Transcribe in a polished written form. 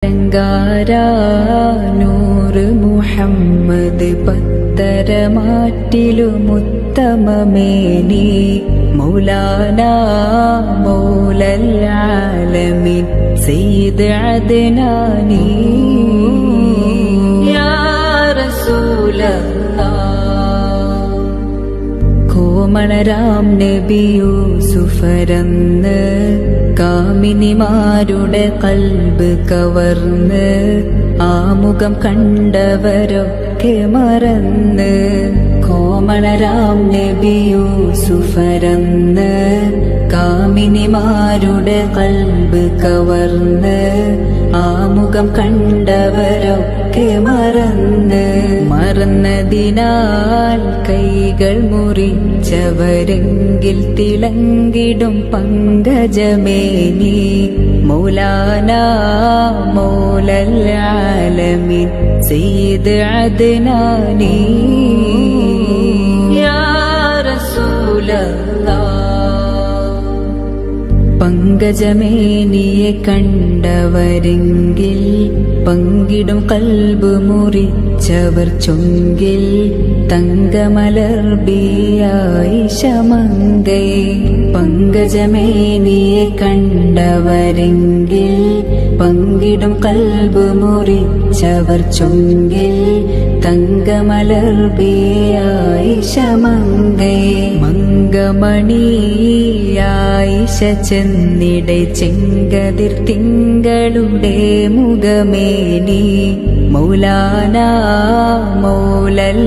അലങ്കാരാ നൂറ് മുഹമ്മദ് പത്തരമാറ്റിലുമുത്തമമേനി മൗലാനാ മൗലൽ ആലമീൻ സയ്യിദ് അദ്നാനി യാ റസൂലല്ലാഹ്. കോമളരാം നബി യൂസുഫരന്ന് കാമിനിമാരുടെ കൽബ് കവർന്ന് ആമുഖം കണ്ടവരൊക്കെ മറന്ന്. കോമളരാം നബി യൂസുഫരന്ന് കാമിനിമാരുടെ കൽബ് കവർന്ന് ആമുഖം കണ്ടവരൊക്കെ മറന്ന്. മറന്നതിനാൽ കൈകൾ മുറിച്ചവരെങ്കിൽ തിളങ്ങിടും പങ്കജമേനി മൗലാനാ മൗലൽ ആലമീൻ സയ്യിദ് അദ്നാനി യാ റസൂലല്ലാഹ്. പങ്കജമേനിയെ കണ്ടവരെങ്കിൽ പങ്കിടും കൽബ് മുറിച്ചവർ ചൊങ്കിൽ തങ്കമലർബിയായി ശമങ്കൈ. പങ്കജമേനിയെ കണ്ടവരെങ്കിൽ പങ്കിടും കൽബ് മുറിച്ചവർ ചൊങ്കിൽ തങ്കമലർബിയായി ശമങ്കൈ. മംഗമണിയായിഷ ചെന്നിടെ ചെങ്കതിർ തിങ്കളുടെ മുഖമേനി മൗലാനാ മൗലൽ